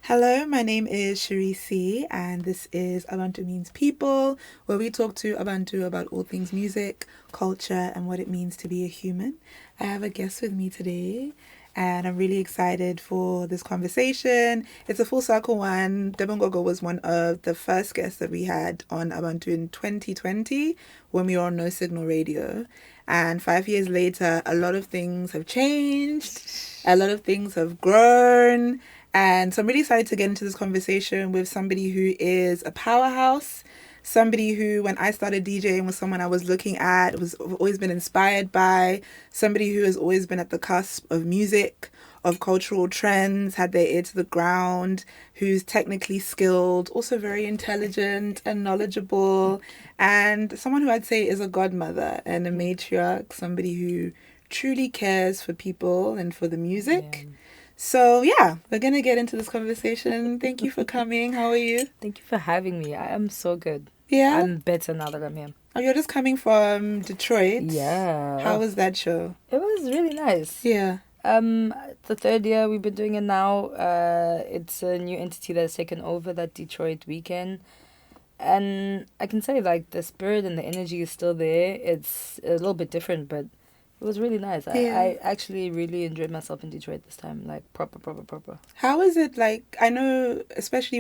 Hello, my name is Sharisi, and this is Abantu Means People, where we talk to Abantu about all things music, culture, and what it means to be a human. I have a guest with me today, and I'm really excited for this conversation. It's a full circle one. DBN Gogo was one of the first guests that we had on Abantu in 2020 when we were on No Signal Radio. And 5 years later, a lot of things have changed, a lot of things have grown. And so I'm really excited to get into this conversation with somebody who is a powerhouse, somebody who, when I started DJing, was someone I was looking at, was always been inspired by, somebody who has always been at the cusp of music, of cultural trends, had their ear to the ground, who's technically skilled, also very intelligent and knowledgeable, and someone who I'd say is a godmother and a matriarch, somebody who truly cares for people and for the music. Yeah. So, yeah, we're going to get into this conversation. Thank you for coming. How are you? Thank you for having me. I am so good. Yeah? I'm better now that I'm here. Oh, you're just coming from Detroit? Yeah. How was that show? It was really nice. Yeah. The third year we've been doing it now. It's a new entity that's taken over that Detroit weekend. And I can say, like, the spirit and the energy is still there. It's a little bit different, but it was really nice. Yeah. I actually really enjoyed myself in Detroit this time. Like, proper. How is it like, I know, especially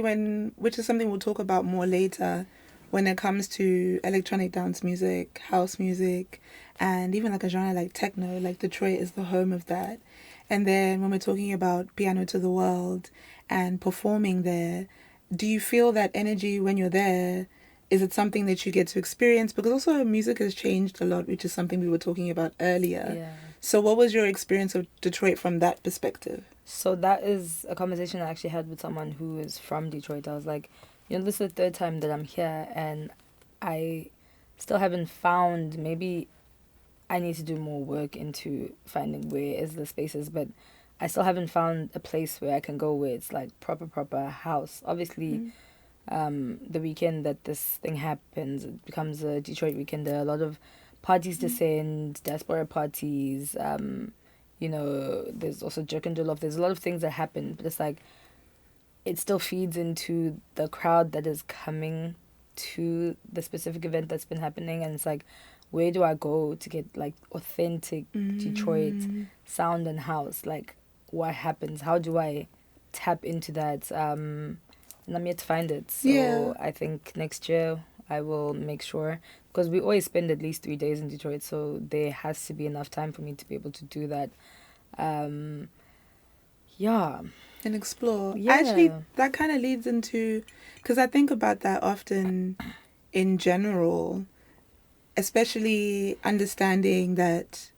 which is something we'll talk about more later, when it comes to electronic dance music, house music, and even like a genre like techno, like Detroit is the home of that. And then when we're talking about Piano to the World and performing there, do you feel that energy when you're there? Is it something that you get to experience? Because also music has changed a lot, which is something we were talking about earlier. Yeah. So what was your experience of Detroit from that perspective? So that is a conversation I actually had with someone who is from Detroit. I was like, this is the third time that I'm here and I still haven't found, maybe I need to do more work into finding where is the spaces, but I still haven't found a place where I can go where it's like proper house. Obviously, the weekend that this thing happens, it becomes a Detroit weekend. There are a lot of parties descend, diaspora parties, there's also jerk and jollof. There's a lot of things that happen, but it's like it still feeds into the crowd that is coming to the specific event that's been happening, and it's like, where do I go to get like authentic Detroit sound and house? Like, what happens? How do I tap into that? And I'm yet to find it. So Yeah. I think next year I will make sure, because we always spend at least 3 days in Detroit, so there has to be enough time for me to be able to do that. Yeah. And explore. Yeah. Actually, that kind of leads into, because I think about that often in general, especially understanding that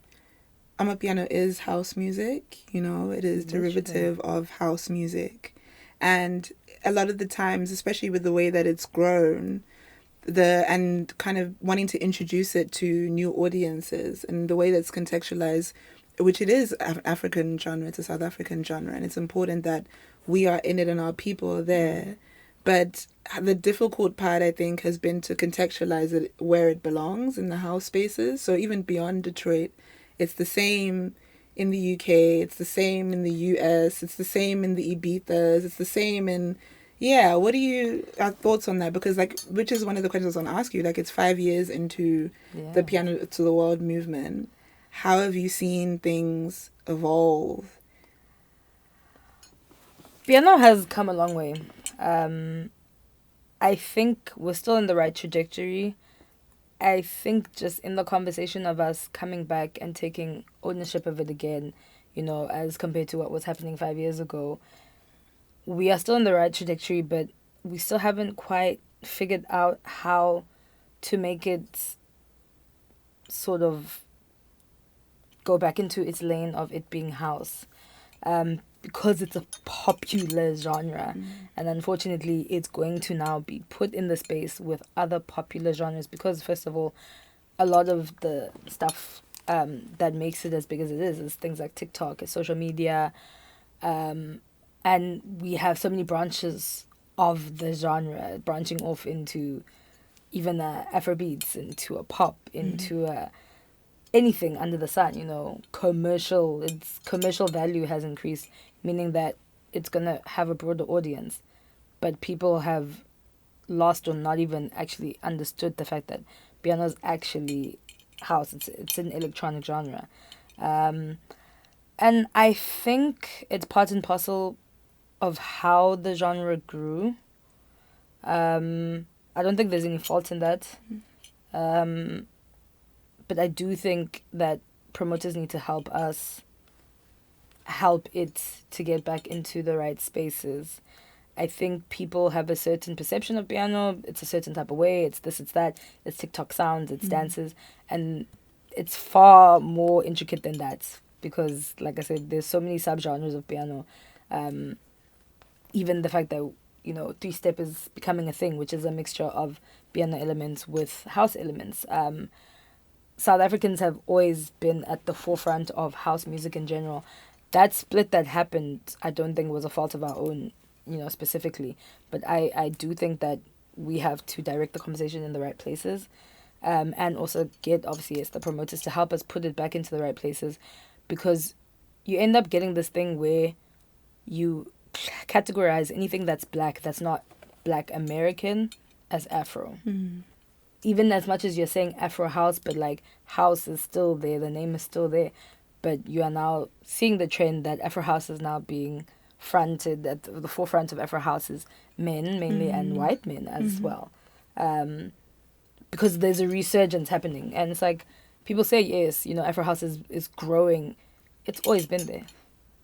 Amapiano is house music, it is derivative of house music. And a lot of the times, especially with the way that it's grown, and kind of wanting to introduce it to new audiences and the way that's contextualized, which it is African genre, it's a South African genre, and it's important that we are in it and our people are there. But the difficult part, I think, has been to contextualize it where it belongs in the house spaces. So even beyond Detroit, it's the same in the UK, it's the same in the US, it's the same in the Ibithas, it's the same in... Yeah, what are your thoughts on that? Because, which is one of the questions I was going to ask you. It's 5 years into the Piano to the World movement. How have you seen things evolve? Piano has come a long way. I think we're still in the right trajectory. I think just in the conversation of us coming back and taking ownership of it again, as compared to what was happening 5 years ago, we are still in the right trajectory, but we still haven't quite figured out how to make it sort of go back into its lane of it being house. Because it's a popular genre. And unfortunately, it's going to now be put in the space with other popular genres because, first of all, a lot of the stuff that makes it as big as it is things like TikTok, social media, and we have so many branches of the genre branching off into even Afrobeats, into a pop, into anything under the sun, commercial value has increased, meaning that it's going to have a broader audience. But people have lost or not even actually understood the fact that piano is actually house. It's an electronic genre. And I think it's part and parcel of how the genre grew. I don't think there's any fault in that. But I do think that promoters need to help us help it to get back into the right spaces. I think people have a certain perception of piano. It's a certain type of way. It's this, it's that. It's TikTok sounds, it's dances. And it's far more intricate than that. Because, like I said, there's so many subgenres of piano. Even the fact that, you know, three-step is becoming a thing, which is a mixture of piano elements with house elements. South Africans have always been at the forefront of house music in general. That split that happened, I don't think was a fault of our own, you know, specifically. But I do think that we have to direct the conversation in the right places. And also get, obviously, as the promoters to help us put it back into the right places. Because you end up getting this thing where you categorize anything that's black, that's not black American, as Afro. Even as much as you're saying Afrohouse, but like house is still there, the name is still there. But you are now seeing the trend that Afrohouse is now being fronted at the forefront of Afrohouse is men mainly and white men as well. Because there's a resurgence happening. And it's like, people say, yes, you know, Afrohouse is growing. It's always been there.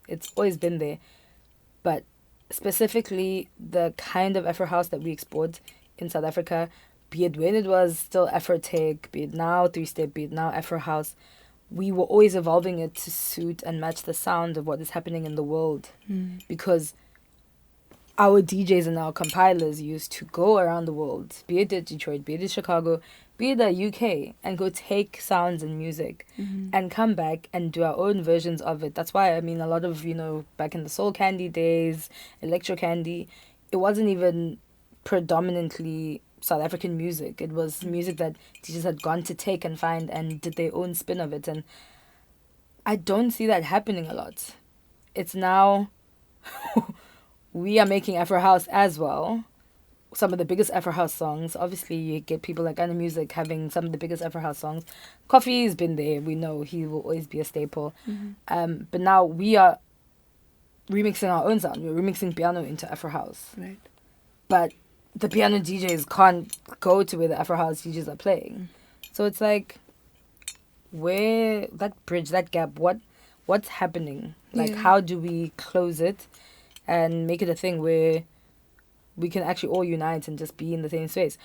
It's always been there. But specifically, the kind of Afrohouse that we export in South Africa, be it when it was still Afrotech, be it now three-step, be it now Afrohouse, we were always evolving it to suit and match the sound of what is happening in the world. Because our DJs and our compilers used to go around the world, be it at Detroit, be it in Chicago, be it the UK, and go take sounds and music and come back and do our own versions of it. That's why, I mean, a lot of, you know, back in the Soul Candy days, Electro Candy, it wasn't even predominantly South African music. It was music that DJs had gone to take and find and did their own spin of it. And I don't see that happening a lot. It's now we are making Afrohouse as well. Some of the biggest Afrohouse songs. Obviously, you get people like Anna Music having some of the biggest Afrohouse songs. Coffee's been there. We know he will always be a staple. But now we are remixing our own sound. We're remixing piano into Afrohouse. Right. But the piano DJs can't go to where the Afrohouse DJs are playing. So it's like, where that bridge, that gap, what's happening? Like, how do we close it and make it a thing where we can actually all unite and just be in the same space?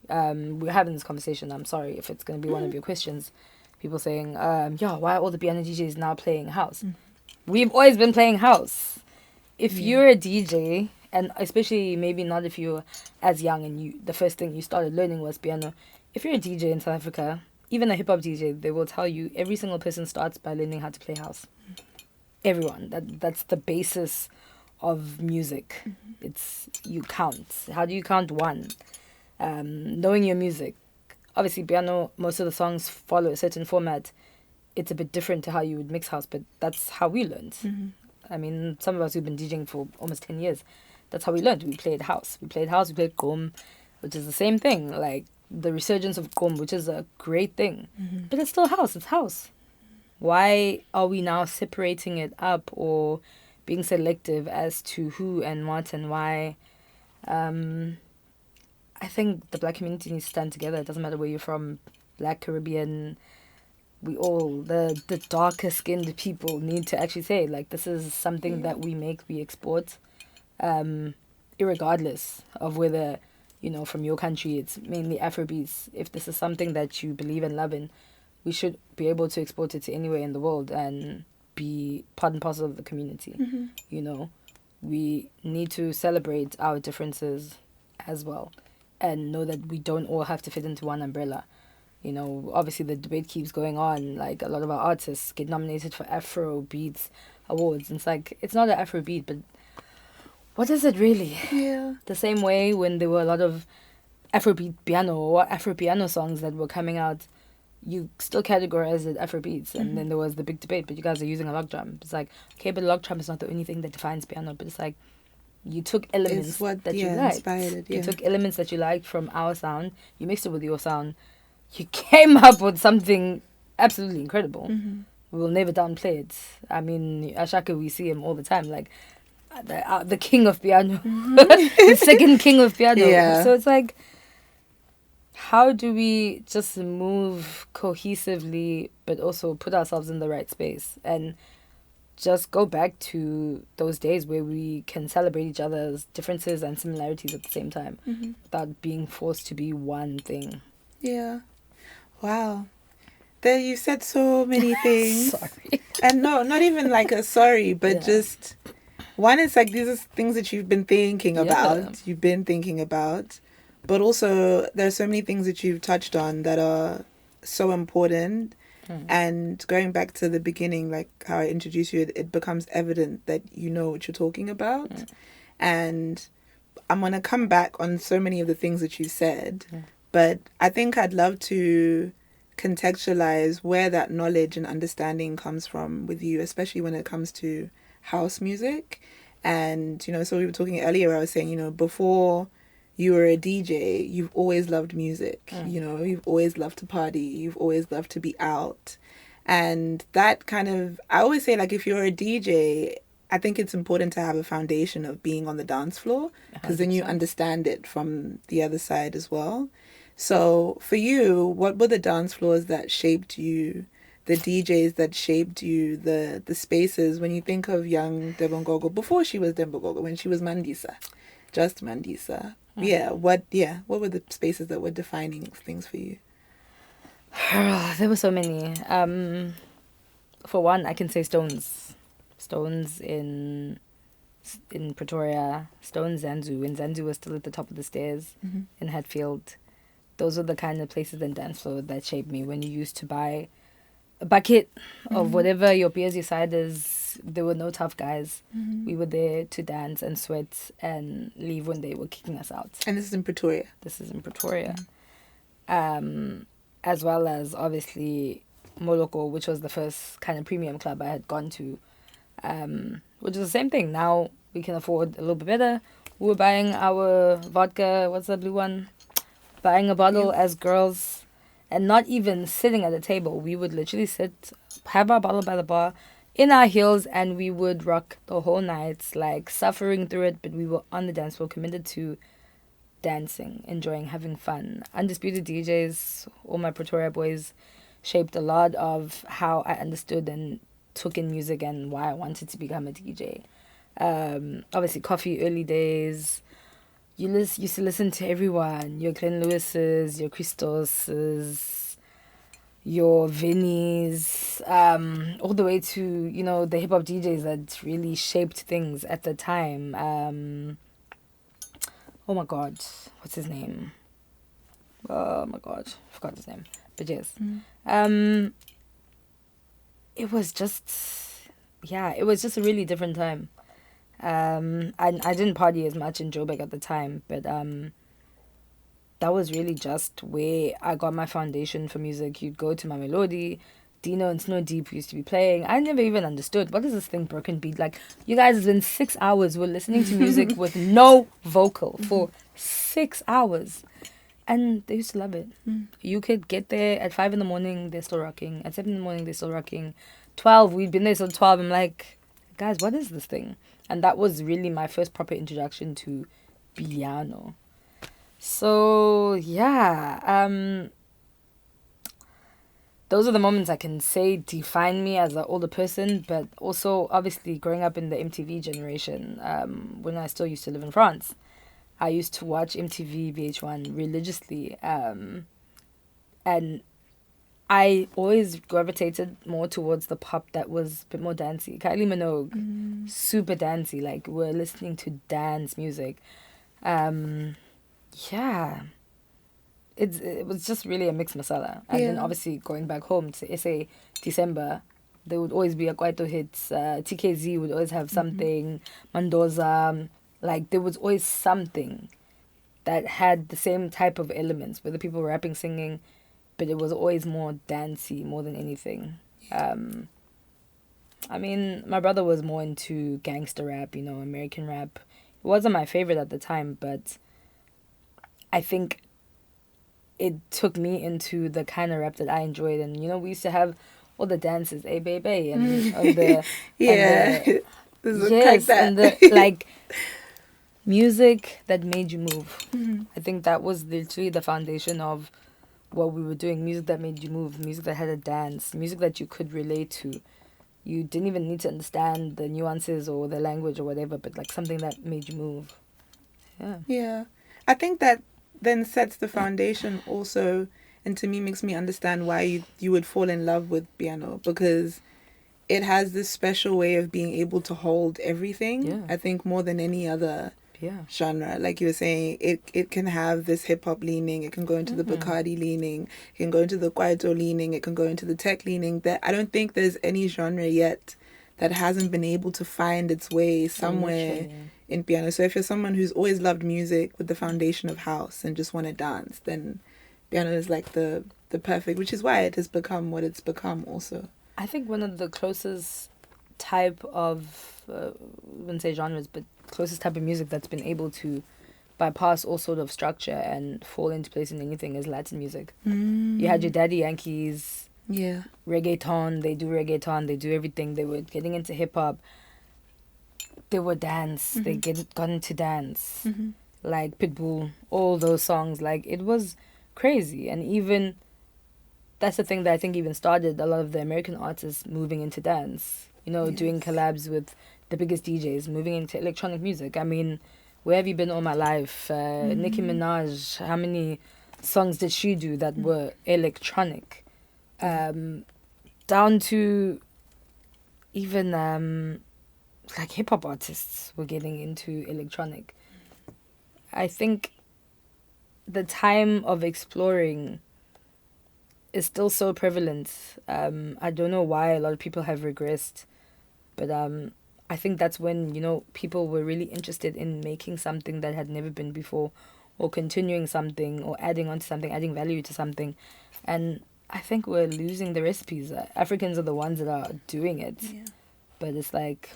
We're having this conversation. I'm sorry if it's going to be one of your questions. People saying, why are all the piano DJs now playing house? We've always been playing house. If you're a DJ, and especially maybe not if you're as young and the first thing you started learning was piano. If you're a DJ in South Africa, even a hip-hop DJ, they will tell you every single person starts by learning how to play house. Everyone. That's the basis of music. It's, you count. How do you count one? Knowing your music. Obviously, piano, most of the songs follow a certain format. It's a bit different to how you would mix house, but that's how we learned. I mean, some of us who've been DJing for almost 10 years, that's how we learned. We played house. We played gqom, which is the same thing. Like the resurgence of gqom, which is a great thing. But it's still house. It's house. Why are we now separating it up or being selective as to who and what and why? I think the black community needs to stand together. It doesn't matter where you're from, Black, Caribbean. We all, the darker skinned people need to actually say, like, this is something that we make, we export. Irregardless of whether, you know, from your country it's mainly Afrobeats. If this is something that you believe and love in, we should be able to export it to anywhere in the world and be part and parcel of the community. You know, we need to celebrate our differences as well and know that we don't all have to fit into one umbrella. You know, obviously the debate keeps going on. Like, a lot of our artists get nominated for Afro Beats awards. And it's like, it's not an Afro beat, but what is it really? Yeah. The same way when there were a lot of Afrobeat piano or Afro piano songs that were coming out, you still categorize it Afrobeats, and then there was the big debate. But you guys are using a log drum. It's like, okay, but a log drum is not the only thing that defines piano. But it's like, you took elements It's what that you liked. inspired it. Yeah. You took elements that you liked from our sound. You mixed it with your sound. You came up with something absolutely incredible. We'll never downplay it. I mean, Ashaka, we see him all the time, like the king of piano, the second king of piano. Yeah. So it's like, how do we just move cohesively, but also put ourselves in the right space and just go back to those days where we can celebrate each other's differences and similarities at the same time without being forced to be one thing. Yeah. Wow. There you said so many things. Sorry. And no, not even like a sorry, but just one is like these are things that you've been thinking about. You've been thinking about. But also there's so many things that you've touched on that are so important. And going back to the beginning, like how I introduced you, it becomes evident that you know what you're talking about. And I'm going to come back on so many of the things that you said. But I think I'd love to contextualize where that knowledge and understanding comes from with you, especially when it comes to house music. And, you know, so we were talking earlier, I was saying, you know, before you were a DJ, you've always loved music. You know, you've always loved to party. You've always loved to be out. And that kind of, I always say, like, if you're a DJ, I think it's important to have a foundation of being on the dance floor, because then you understand it from the other side as well. So for you, what were the dance floors that shaped you, the DJs that shaped you, the spaces, when you think of young DBN Gogo, before she was DBN Gogo, when she was Mandisa, just Mandisa? What were the spaces that were defining things for you? There were so many. For one, I can say Stones in Pretoria, Stones Zanzu, when Zanzu was still at the top of the stairs in Hatfield. Those were the kind of places in Dancefloor that shaped me. When you used to buy a bucket of whatever your beers, your ciders, there were no tough guys. We were there to dance and sweat and leave when they were kicking us out. And this is in Pretoria? This is in Pretoria. As well as, obviously, Moloko, which was the first kind of premium club I had gone to, which is the same thing. Now we can afford a little bit better. We were buying our vodka, what's the blue one? Buying a bottle as girls, and not even sitting at a table. We would literally sit, have our bottle by the bar, in our heels, and we would rock the whole night, like suffering through it, but we were on the dance floor, committed to dancing, enjoying, having fun. Undisputed DJs, all my Pretoria boys, shaped a lot of how I understood and took in music and why I wanted to become a DJ. Obviously, Coffee, early days. You used to listen to everyone, your Glenn Lewis's, your Christos's, your Vinny's, all the way to, you know, the hip-hop DJs that really shaped things at the time. Oh my God, what's his name? Oh my God, I forgot his name. But yes. It was just a really different time. I didn't party as much in Joburg at the time, but that was really just where I got my foundation for music. You'd go to my Melody, Dino and Snow Deep used to be playing. I never even understood, what is this thing, broken beat? Like, you guys, in 6 hours, were listening to music with no vocal for 6 hours. And they used to love it. You could get there at 5 in the morning, they're still rocking. At 7 in the morning, they're still rocking. 12, we'd been there till 12. I'm like, guys, what is this thing? And that was really my first proper introduction to piano. So, yeah. Those are the moments I can say define me as an older person. But also, obviously, growing up in the MTV generation, when I still used to live in France, I used to watch MTV VH1 religiously. And I always gravitated more towards the pop that was a bit more dancey. Kylie Minogue, super dancey. Like, we're listening to dance music. Yeah. It was just really a mixed masala. And then obviously going back home to SA December, there would always be a Kwaito hits. TKZ would always have something. Mandoza. Like, there was always something that had the same type of elements, whether people were rapping, singing. but it was always more dancey more than anything. I mean, my brother was more into gangster rap, American rap. It wasn't my favorite at the time, but I think it took me into the kind of rap that I enjoyed. And, we used to have all the dances, hey, baby, and all the... Yeah. Yes, and the, like, music that made you move. I think that was literally the foundation of what we were doing. Music that made you move, music that had a dance, music that you could relate to. You didn't even need to understand the nuances or the language or whatever, but like something that made you move. Yeah. I think that then sets the foundation also, and to me makes me understand why you would fall in love with piano, because it has this special way of being able to hold everything. Yeah. I think more than any other genre. Like you were saying, it can have this hip-hop leaning, it can go into the Bacardi leaning, it can go into the Kwaito leaning, it can go into the tech leaning. That I don't think there's any genre yet that hasn't been able to find its way somewhere in piano. So if you're someone who's always loved music with the foundation of house and just want to dance, then piano is like the perfect, which is why it has become what it's become also. I think one of the closest type of, I wouldn't say genres, but closest type of music that's been able to bypass all sort of structure and fall into place in anything is Latin music. You had your Daddy Yankees, reggaeton, they do everything. They were getting into hip-hop. They would dance. They got into dance. Like Pitbull, all those songs. Like, it was crazy. And even... that's the thing that I think even started a lot of the American artists moving into dance. Doing collabs with the biggest DJs, moving into electronic music. I mean, where have you been all my life? Nicki Minaj, how many songs did she do that were electronic? Down to even like hip-hop artists were getting into electronic. I think the time of exploring is still so prevalent. I don't know why a lot of people have regressed, but I think that's when, people were really interested in making something that had never been before, or continuing something, or adding on to something, adding value to something. And I think we're losing the recipes. Africans are the ones that are doing it. Yeah. But it's like,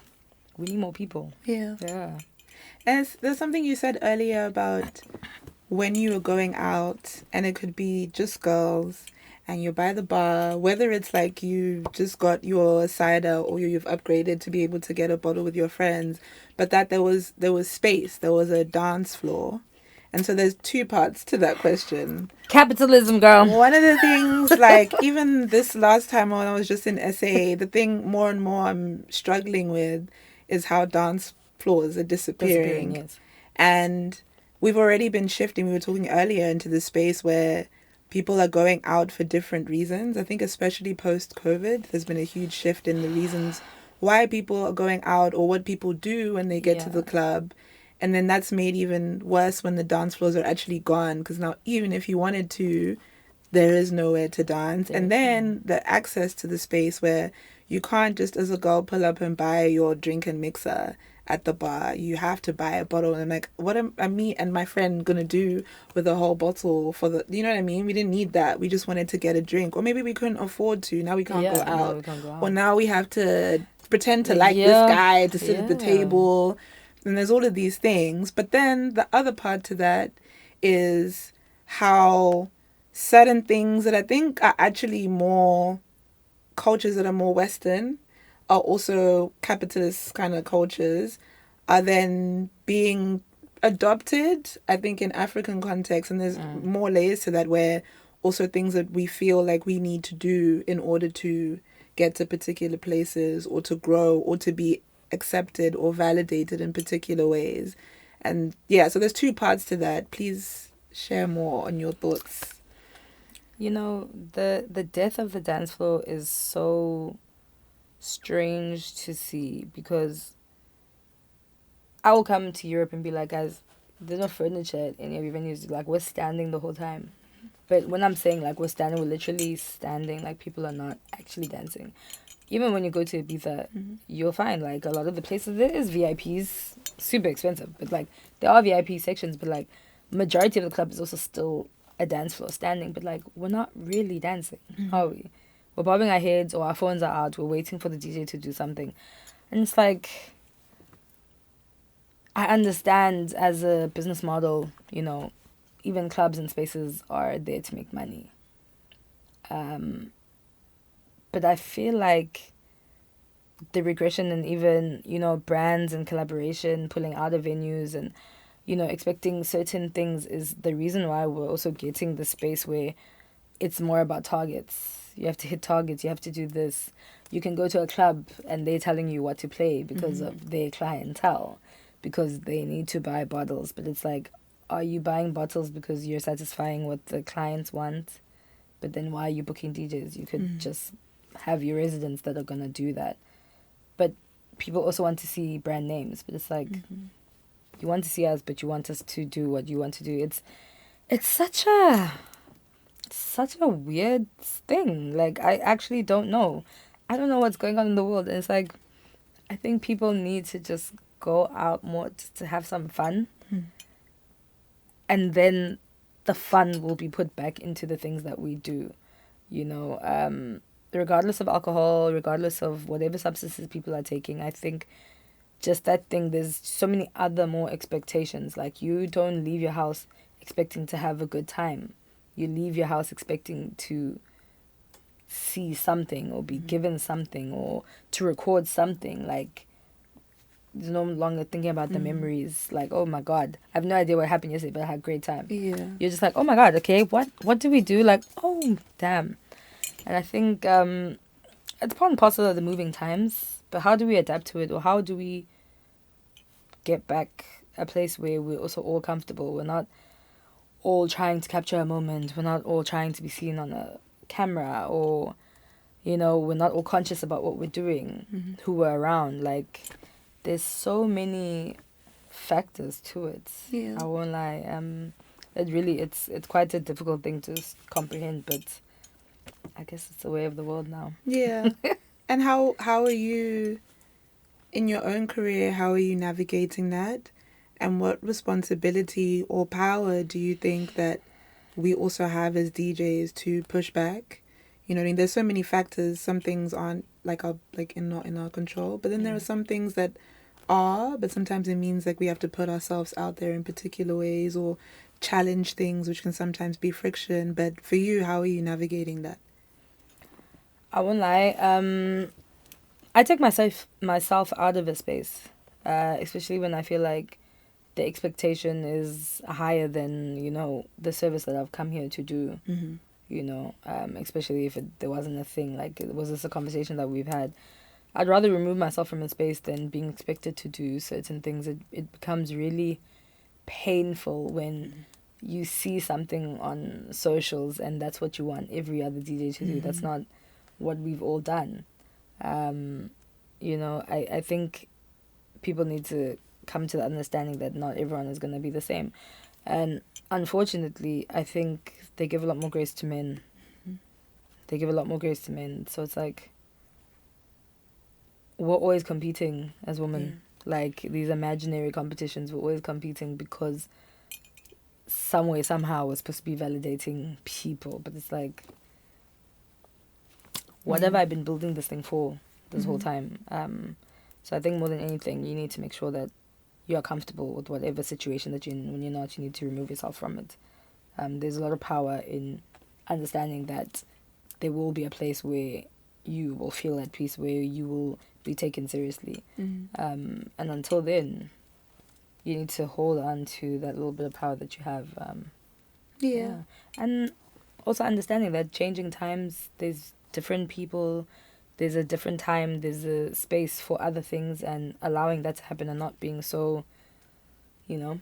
we need more people. Yeah. And there's something you said earlier about when you were going out, and it could be just girls, and you're by the bar, whether it's like you just got your cider or you've upgraded to be able to get a bottle with your friends, but that there was space, there was a dance floor. And so there's two parts to that question. Capitalism, girl. One of the things, like, even this last time when I was just in SA, the thing more and more I'm struggling with is how dance floors are disappearing. Yes. And we've already been shifting. We were talking earlier into the space where people are going out for different reasons. I think especially post-COVID, there's been a huge shift in the reasons why people are going out or what people do when they get to the club. And then that's made even worse when the dance floors are actually gone, because now even if you wanted to, there is nowhere to dance. And then the access to the space where you can't just as a girl pull up and buy your drink and mixer at the bar. You have to buy a bottle. And I'm like, what am me and my friend gonna do with a whole bottle for the, you know what I mean? We didn't need that. We just wanted to get a drink. Or maybe we couldn't afford to. Now we can't go out. We can't go out. Or now we have to pretend to like this guy to sit at the table. And there's all of these things. But then the other part to that is how certain things that I think are actually more cultures that are more Western are also capitalist kind of cultures are then being adopted, I think, in African context. And there's more layers to that, where also things that we feel like we need to do in order to get to particular places or to grow or to be accepted or validated in particular ways. And so there's two parts to that. Please share more on your thoughts. The death of the dance floor is so strange to see, because I will come to Europe and be like, guys, there's no furniture at any of your venues. Like, we're standing the whole time. But when I'm saying like we're standing, we're literally standing. Like, people are not actually dancing. Even when you go to Ibiza, you'll find like a lot of the places there is VIPs, super expensive, but like there are VIP sections, but like majority of the club is also still a dance floor standing, but like we're not really dancing, are we? We're bobbing our heads or our phones are out. We're waiting for the DJ to do something, and it's like, I understand as a business model, you know, even clubs and spaces are there to make money. But I feel like the regression and even, you know, brands and collaboration pulling out of venues and, you know, expecting certain things is the reason why we're also getting the space where it's more about targets. You have to hit targets. You have to do this. You can go to a club and they're telling you what to play because of their clientele, because they need to buy bottles. But it's like, are you buying bottles because you're satisfying what the clients want? But then why are you booking DJs? You could just have your residents that are going to do that. But people also want to see brand names. But it's like, you want to see us, but you want us to do what you want to do. It's such a weird thing. Like, I actually don't know. I don't know what's going on in the world. And it's like, I think people need to just go out more to have some fun. And then the fun will be put back into the things that we do, you know, regardless of alcohol, regardless of whatever substances people are taking. I think just that thing, there's so many other more expectations. Like, you don't leave your house expecting to have a good time. You leave your house expecting to see something or be given something or to record something. Like, you're no longer thinking about the memories. Like, oh my God, I have no idea what happened yesterday, but I had a great time. Yeah. You're just like, oh my God, okay, what do we do? Like, oh, damn. And I think it's part and parcel of the moving times, but how do we adapt to it, or how do we get back a place where we're also all comfortable? We're not all trying to capture a moment. We're not all trying to be seen on a camera, or, you know, we're not all conscious about what we're doing, who we're around. Like, there's so many factors to it. Yeah. I won't lie. It's quite a difficult thing to comprehend, but I guess it's the way of the world now. Yeah. And how are you, in your own career, how are you navigating that? And what responsibility or power do you think that we also have as DJs to push back? You know what I mean? There's so many factors. Some things aren't not in our control, but then there are some things that are, but sometimes it means like we have to put ourselves out there in particular ways or challenge things, which can sometimes be friction. But for you, how are you navigating that? I won't lie. I take myself out of a space, especially when I feel like the expectation is higher than, you know, the service that I've come here to do. You know, especially if there wasn't a thing, like, was this a conversation that we've had? I'd rather remove myself from a space than being expected to do certain things. It becomes really painful when you see something on socials and that's what you want every other DJ to do. That's not what we've all done. You know, I think people need to come to the understanding that not everyone is going to be the same. And unfortunately, I think they give a lot more grace to men. They give a lot more grace to men. So it's like, we're always competing as women. Like, these imaginary competitions, we're always competing because some way, somehow, we're supposed to be validating people. But it's like, what have I been building this thing for this whole time? So I think more than anything, you need to make sure that you are comfortable with whatever situation that you're in. When you're not, you need to remove yourself from it. There's a lot of power in understanding that there will be a place where you will feel at peace, where you will be taken seriously. And until then, you need to hold on to that little bit of power that you have. Yeah. And also understanding that changing times, there's different people, there's a different time, there's a space for other things, and allowing that to happen and not being so, you know,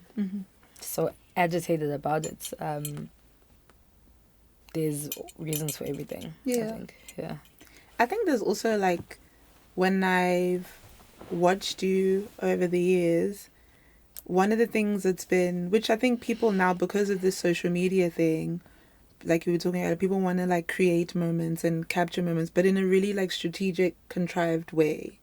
so agitated about it. There's reasons for everything. I think there's also, like, when I've watched you over the years, one of the things that's been, which I think people now, because of this social media thing, like you were talking about, people want to, like, create moments and capture moments, but in a really, like, strategic, contrived way,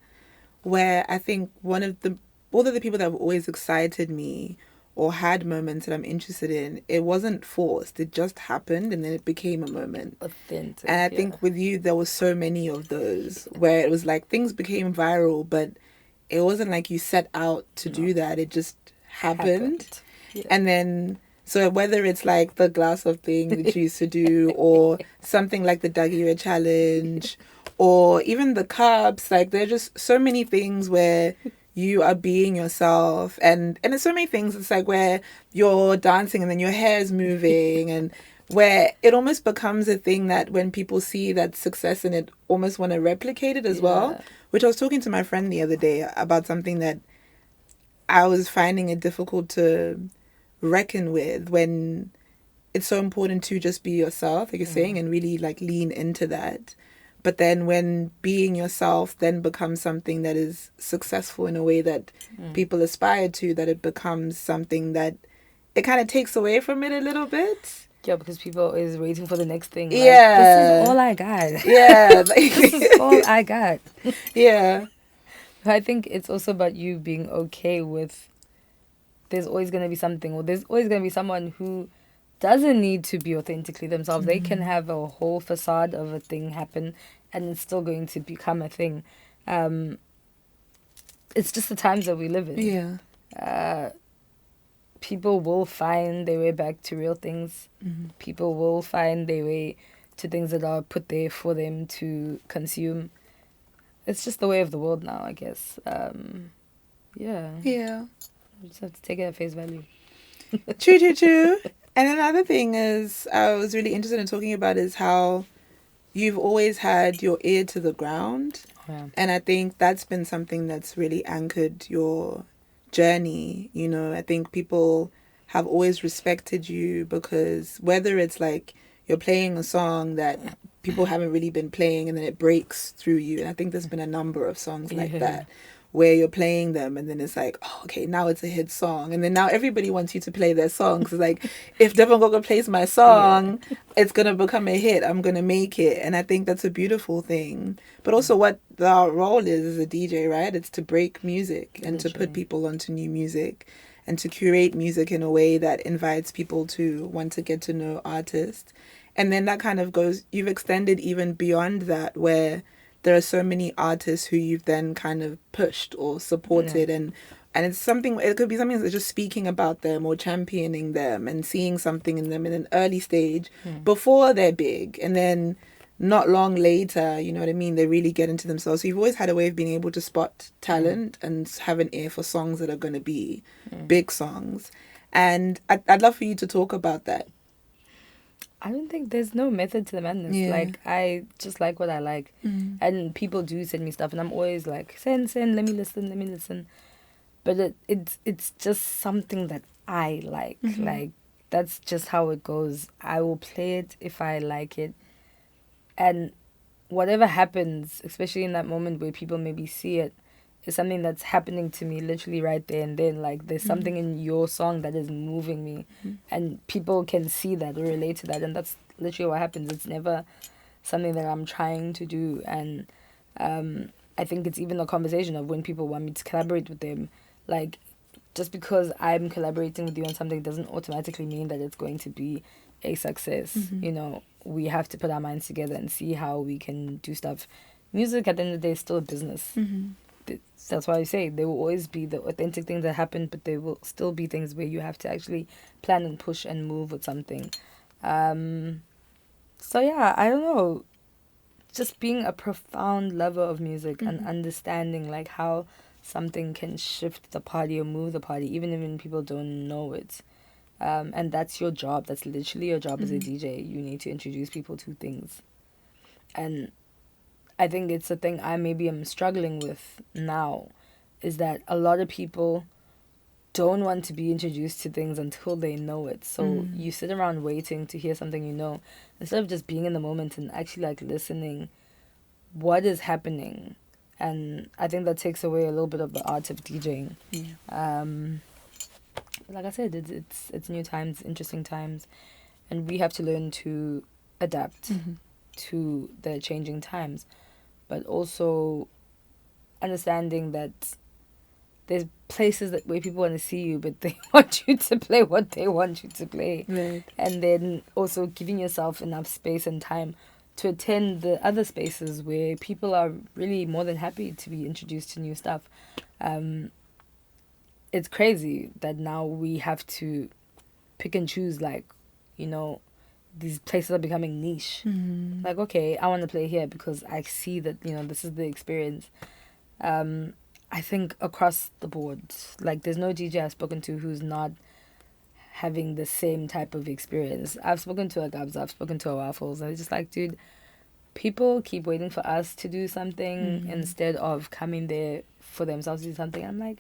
where I think all of the people that have always excited me or had moments that I'm interested in, it wasn't forced. It just happened and then it became a moment. Authentic. And I yeah. think with you, there was so many of those where it was like things became viral, but it wasn't like you set out to do that. It just happened. Yeah. And then, so whether it's like the glass of thing that you used to do, or something like the Dagira challenge, or even the cups, like there are just so many things where you are being yourself, and there's so many things. It's like where you're dancing and then your hair is moving, and where it almost becomes a thing that when people see that success in it, almost want to replicate it as well. Which I was talking to my friend the other day about something that I was finding it difficult to reckon with, when it's so important to just be yourself, like you're saying, and really like lean into that. But then when being yourself then becomes something that is successful in a way that people aspire to, that it becomes something that it kind of takes away from it a little bit. Yeah, because people are always waiting for the next thing. Like, Yeah. this is all I got. Yeah. This is all I got. Yeah. I think it's also about you being okay with there's always going to be something, or there's always going to be someone who doesn't need to be authentically themselves. They can have a whole facade of a thing happen and it's still going to become a thing. It's just the times that we live in. Yeah. People will find their way back to real things. People will find their way to things that are put there for them to consume. It's just the way of the world now, I guess. Yeah. Yeah. You just have to take it at face value. True. And another thing is, I was really interested in talking about is how you've always had your ear to the ground. Yeah. And I think that's been something that's really anchored your journey. You know, I think people have always respected you because whether it's like you're playing a song that people haven't really been playing and then it breaks through you. And I think there's been a number of songs like that, where you're playing them and then it's like, oh, okay, now it's a hit song. And then now everybody wants you to play their songs. It's like, if DBN Gogo plays my song, it's going to become a hit. I'm going to make it. And I think that's a beautiful thing. But also what our role is as a DJ, right? It's to break music and to put people onto new music and to curate music in a way that invites people to want to get to know artists. And then that kind of goes, you've extended even beyond that, where there are so many artists who you've then kind of pushed or supported, and it's something, it could be something that's just speaking about them or championing them and seeing something in them in an early stage before they're big, and then not long later, you know what I mean, they really get into themselves. So you've always had a way of being able to spot talent and have an ear for songs that are going to be big songs. And I'd love for you to talk about that. I don't think there's no method to the madness. Like, I just like what I like. And people do send me stuff and I'm always like, send, let me listen. But it's just something that I like. Like, that's just how it goes. I will play it if I like it. And whatever happens, especially in that moment where people maybe see it, is something that's happening to me literally right there and then. Like, there's something in your song that is moving me, and people can see that or relate to that, and that's literally what happens. It's never something that I'm trying to do. And I think it's even a conversation of when people want me to collaborate with them. Like, just because I'm collaborating with you on something doesn't automatically mean that it's going to be a success. You know, we have to put our minds together and see how we can do stuff. Music at the end of the day is still a business. That's why I say there will always be the authentic things that happen, but there will still be things where you have to actually plan and push and move with something. So yeah, I don't know. Just being a profound lover of music and understanding like how something can shift the party or move the party, even when people don't know it. And that's your job. That's literally your job as a DJ. You need to introduce people to things. And I think it's a thing I maybe am struggling with now, is that a lot of people don't want to be introduced to things until they know it. So you sit around waiting to hear something you know, instead of just being in the moment and actually like listening what is happening. And I think that takes away a little bit of the art of DJing. Like I said, it's new times, interesting times, and we have to learn to adapt to the changing times, but also understanding that there's places where people want to see you, but they want you to play what they want you to play. Right. And then also giving yourself enough space and time to attend the other spaces where people are really more than happy to be introduced to new stuff. It's crazy that now we have to pick and choose, like, you know, these places are becoming niche. Mm-hmm. Like, okay, I want to play here because I see that, you know, this is the experience. I think across the board, like, there's no DJ I've spoken to who's not having the same type of experience. I've spoken to a Gabs, I've spoken to a Waffles, and it's just like, dude, people keep waiting for us to do something instead of coming there for themselves to do something. I'm like,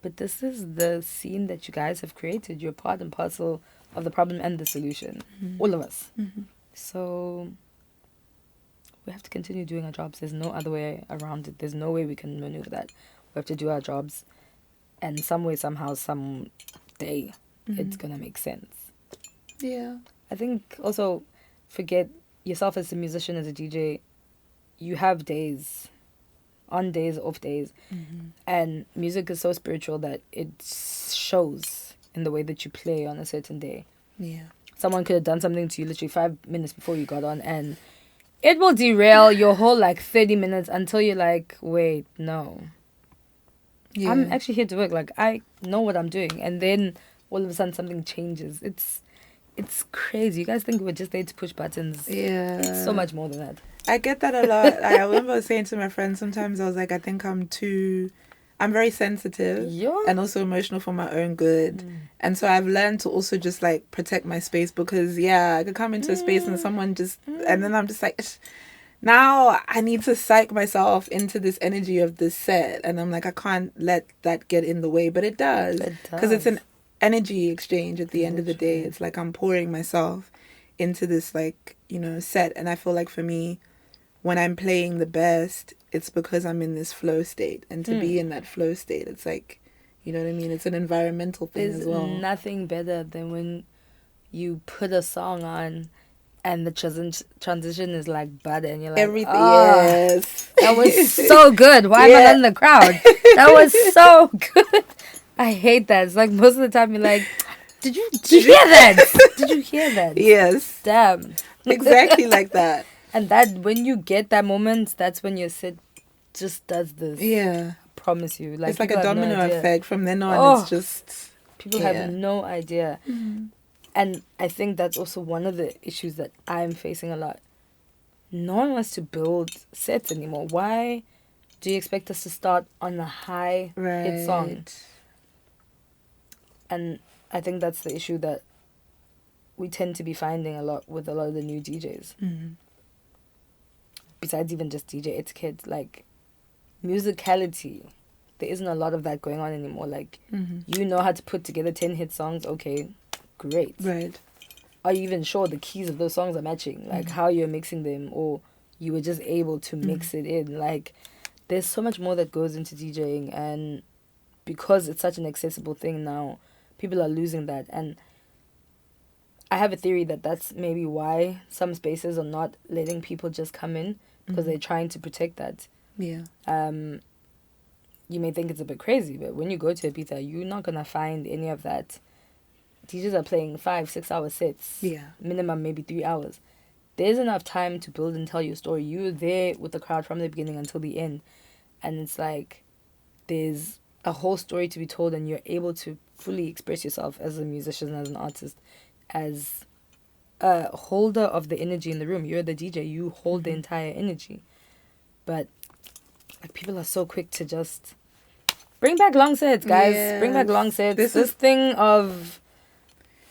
but this is the scene that you guys have created. You're part and parcel of the problem and the solution. All of us. So we have to continue doing our jobs. There's no other way around it. There's no way we can maneuver that. We have to do our jobs. And some way, somehow, someday, it's going to make sense. Yeah. I think also, forget yourself as a musician, as a DJ. You have days, on days, off days. And music is so spiritual that it shows in the way that you play on a certain day. Yeah. Someone could have done something to you literally 5 minutes before you got on, and it will derail your whole, like, 30 minutes until you're like, wait, no. Yeah. I'm actually here to work. Like, I know what I'm doing. And then all of a sudden something changes. It's crazy. You guys think we're just there to push buttons. Yeah. It's so much more than that. I get that a lot. I remember saying to my friends sometimes, I was like, I think I'm very sensitive and also emotional for my own good. And so I've learned to also just, like, protect my space because, yeah, I could come into a space and someone just, and then I'm just like, now I need to psych myself into this energy of this set. And I'm like, I can't let that get in the way. But it does. Because it's an energy exchange at the end of the day. It's like I'm pouring myself into this, like, you know, set. And I feel like for me, when I'm playing the best, it's because I'm in this flow state. And to be in that flow state, it's like, you know what I mean? It's an environmental thing as well. There's nothing better than when you put a song on and the transition is like butter and you're like, everything. Yes. That was so good. Why am I not in the crowd? That was so good. I hate that. It's like most of the time you're like, did you hear that? Did you hear that? Yes. Damn. Exactly like that. And that when you get that moment, that's when your set just does this. Yeah. I promise you. Like, it's like a domino effect. From then on, it's just... People have no idea. And I think that's also one of the issues that I'm facing a lot. No one wants to build sets anymore. Why do you expect us to start on a high hit song? And I think that's the issue that we tend to be finding a lot with a lot of the new DJs. Besides even just DJ etiquette, like musicality, there isn't a lot of that going on anymore. Like, you know how to put together 10 hit songs, okay, great. Right. Are you even sure the keys of those songs are matching? Like, how you're mixing them, or you were just able to mix it in? Like, there's so much more that goes into DJing, and because it's such an accessible thing now, people are losing that. And I have a theory that that's maybe why some spaces are not letting people just come in, because they're trying to protect that. Yeah. You may think it's a bit crazy, but when you go to Ibiza, you're not going to find any of that. DJs are playing 5-6 hour sets. Yeah. Minimum maybe 3 hours. There's enough time to build and tell your story. You're there with the crowd from the beginning until the end. And it's like there's a whole story to be told, and you're able to fully express yourself as a musician, as an artist, as a holder of the energy in the room. You're the DJ. You hold the entire energy. But like, people are so quick to just bring back long sets, guys. Yes. Bring back long sets. This thing of...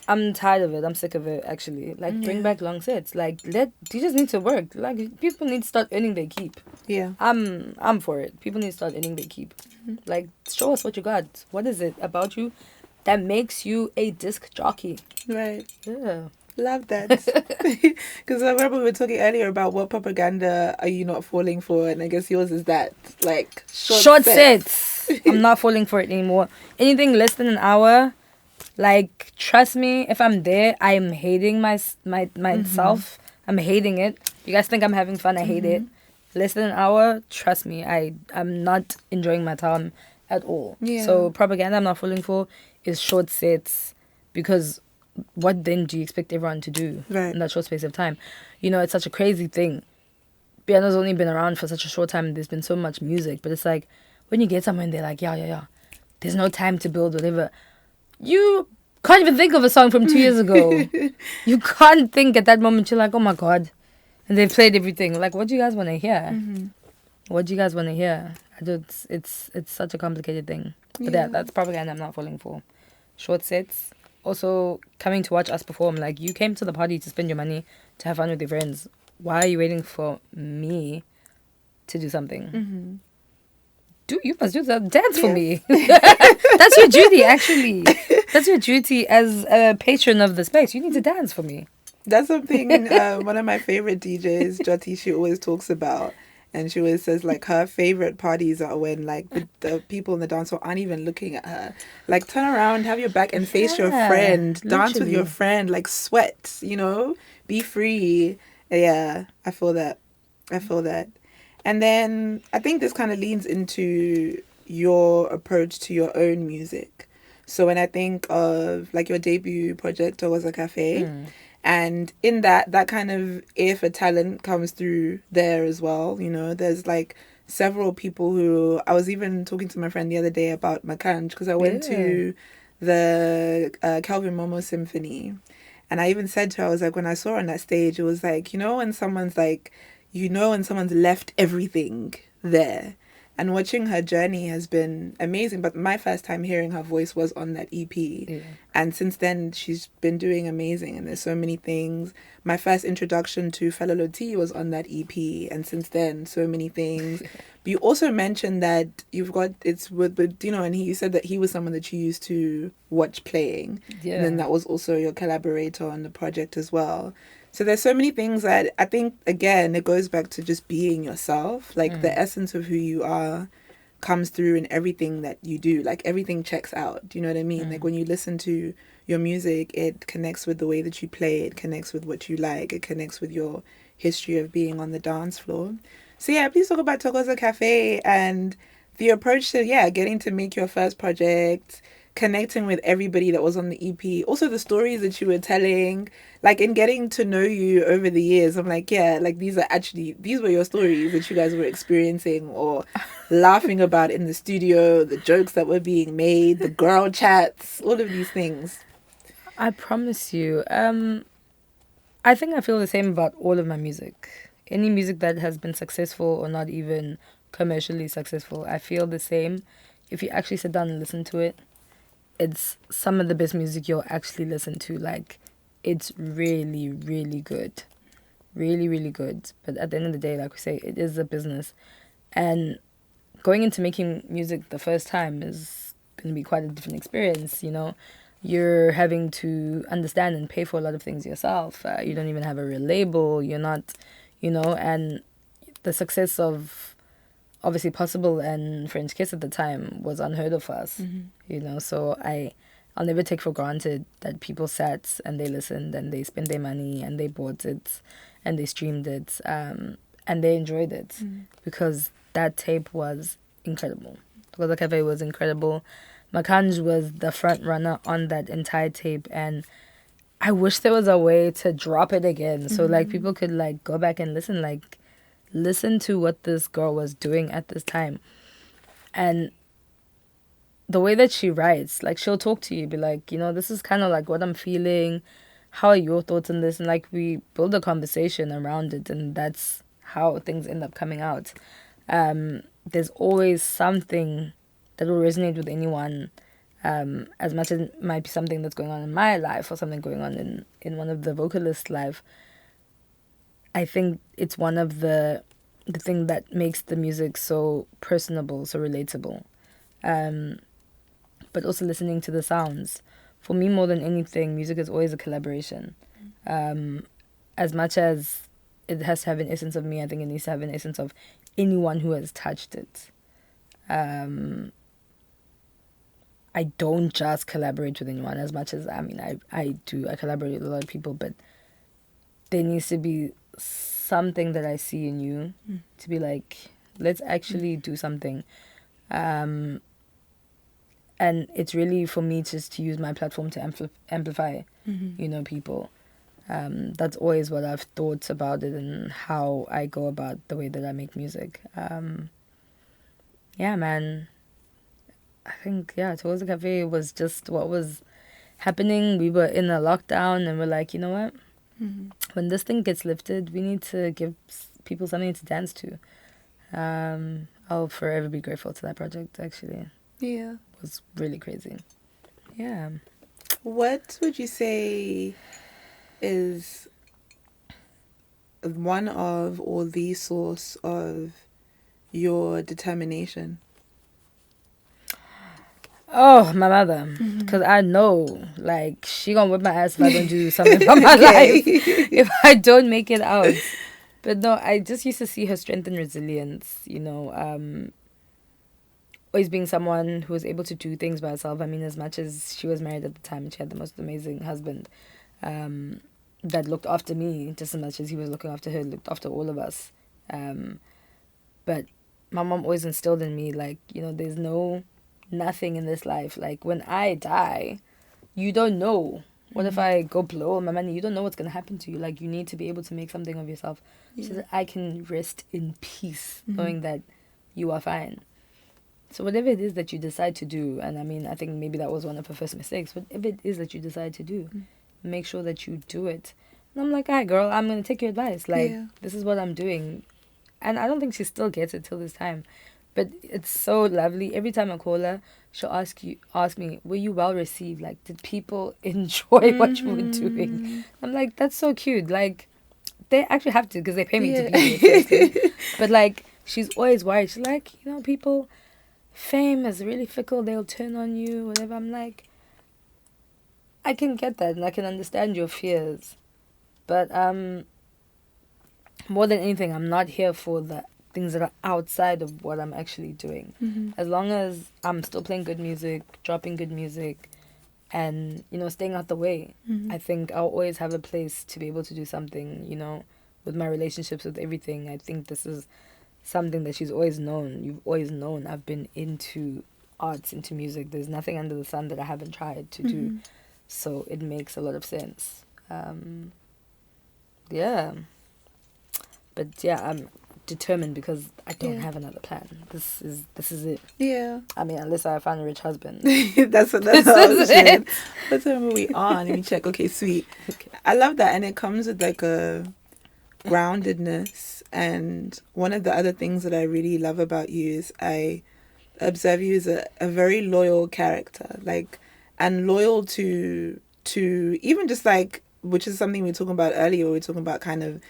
I'm tired of it. I'm sick of it, actually. Like, bring back long sets. Like, DJs need to work. Like, people need to start earning their keep. Yeah. I'm for it. People need to start earning their keep. Like, show us what you got. What is it about you that makes you a disc jockey? Right. Yeah. Love that. Because I remember we were talking earlier about what propaganda are you not falling for, and I guess yours is that, like, short sets. I'm not falling for it anymore. Anything less than an hour, like, trust me, if I'm there, I'm hating myself. I'm hating it. You guys think I'm having fun? I hate it. Less than an hour, trust me, I'm not enjoying my time at all. Yeah. So propaganda I'm not falling for is short sets, because what then do you expect everyone to do Right. in that short space of time? You know, it's such a crazy thing. Piano's only been around for such a short time. There's been so much music, but it's like when you get somewhere and they're like, yeah, there's no time to build whatever. You can't even think of a song from 2 years ago. You can't think at that moment. You're like, oh my God. And they've played everything. Like, what do you guys want to hear? Mm-hmm. What do you guys want to hear? It's such a complicated thing. But yeah, that's propaganda I'm not falling for. Short sets. Also, coming to watch us perform. Like, you came to the party to spend your money, to have fun with your friends. Why are you waiting for me to do something? Mm-hmm. You must do the dance for me. That's your duty, actually. That's your duty as a patron of the space. You need to dance for me. That's something one of my favorite DJs, Jyoti, she always talks about. And she always says, like, her favorite parties are when, like, the people in the dance floor aren't even looking at her. Like, turn around, have your back and face your friend. Dance with your friend. Like, sweat, you know? Be free. Yeah, I feel that. And then I think this kind of leans into your approach to your own music. So when I think of, like, your debut project, Thokoza Cafe, and in that kind of ear for talent comes through there as well. You know, there's, like, several people who... I was even talking to my friend the other day about Makanj, because I went to the Calvin Momo Symphony. And I even said to her, I was like, when I saw her on that stage, it was like, you know, when someone's like... You know, when someone's left everything there. And watching her journey has been amazing. But my first time hearing her voice was on that EP. Yeah. And since then, she's been doing amazing. And there's so many things. My first introduction to Feloloti was on that EP. And since then, so many things. But you also mentioned that you've got... It's with you know, and you said that he was someone that you used to watch playing. Yeah. And then that was also your collaborator on the project as well. So there's so many things that I think, again, it goes back to just being yourself. Like, the essence of who you are comes through in everything that you do. Like, everything checks out. Do you know what I mean? Like, when you listen to your music, it connects with the way that you play. It connects with what you like. It connects with your history of being on the dance floor. So, yeah, please talk about Thokoza Cafe and the approach to, getting to make your first project, connecting with everybody that was on the EP. Also, the stories that you were telling... Like, in getting to know you over the years, I'm like, like, these were your stories that you guys were experiencing or laughing about in the studio, the jokes that were being made, the girl chats, all of these things. I promise you. I think I feel the same about all of my music. Any music that has been successful or not even commercially successful, I feel the same. If you actually sit down and listen to it, it's some of the best music you'll actually listen to. Like, it's really, really good. Really, really good. But at the end of the day, like we say, it is a business. And going into making music the first time is going to be quite a different experience, you know. You're having to understand and pay for a lot of things yourself. You don't even have a real label. You're not, you know, and the success of obviously Possible and French Kiss at the time was unheard of for us, you know. So I'll never take for granted that people sat and they listened and they spent their money and they bought it and they streamed it and they enjoyed it because that tape was incredible. Thokoza Cafe was incredible. Makanj was the front runner on that entire tape, and I wish there was a way to drop it again so like people could like go back and listen to what this girl was doing at this time. And the way that she writes, like, she'll talk to you, be like, you know, this is kind of like what I'm feeling. How are your thoughts on this? And like, we build a conversation around it, and that's how things end up coming out. There's always something that will resonate with anyone, as much as it might be something that's going on in my life or something going on in one of the vocalists' life. I think it's one of the thing that makes the music so personable, so relatable. But also listening to the sounds. For me, more than anything, music is always a collaboration. As much as it has to have an essence of me, I think it needs to have an essence of anyone who has touched it. I don't just collaborate with anyone as much as, I mean, I do. I collaborate with a lot of people, but there needs to be something that I see in you to be like, let's actually do something. And it's really for me just to use my platform to amplify, Mm-hmm. you know, people. That's always what I've thought about it and how I go about the way that I make music. Yeah, man. I think, yeah, Thokoza Cafe was just what was happening. We were in a lockdown and we're like, you know what? Mm-hmm. When this thing gets lifted, we need to give people something to dance to. I'll forever be grateful to that project, actually. Yeah. It was really crazy. Yeah. What would you say is one of or the source of your determination? Oh, my mother. Because I know, like, she gonna whip my ass if I don't do something for my life. If I don't make it out. But no, I just used to see her strength and resilience, you know. Always being someone who was able to do things by herself. I mean, as much as she was married at the time and she had the most amazing husband that looked after me just as much as he was looking after her, looked after all of us. But my mom always instilled in me, like, you know, there's nothing in this life. Like, when I die, you don't know. What if I go blow all my money? You don't know what's going to happen to you. Like, you need to be able to make something of yourself so that I can rest in peace knowing that you are fine. So whatever it is that you decide to do, and I mean, I think maybe that was one of her first mistakes, whatever it is that you decide to do, make sure that you do it. And I'm like, all right, girl, I'm going to take your advice. Like, this is what I'm doing. And I don't think she still gets it till this time. But it's so lovely. Every time I call her, she'll ask me, were you well received? Like, did people enjoy what you were doing? I'm like, that's so cute. Like, they actually have to because they pay me to be here. But, like, she's always worried. She's like, you know, people, fame is really fickle. They'll turn on you, whatever. I'm like, I can get that and I can understand your fears. But more than anything, I'm not here for the things that are outside of what I'm actually doing. As long as I'm still playing good music, dropping good music, and, you know, staying out the way, I think I'll always have a place to be able to do something, you know, with my relationships, with everything. I think this is something that she's always known. You've always known I've been into arts, into music. There's nothing under the sun that I haven't tried to do. So it makes a lot of sense. Yeah. But yeah, I'm determined because I don't have another plan. This is it. Yeah. I mean, unless I find a rich husband. that's it. What time are we on? Let me check. Okay, sweet. Okay. I love that, and it comes with like a groundedness. And one of the other things that I really love about you is I observe you as a very loyal character, like, and loyal to even just like, which is something we were talking about earlier. We were talking about kind of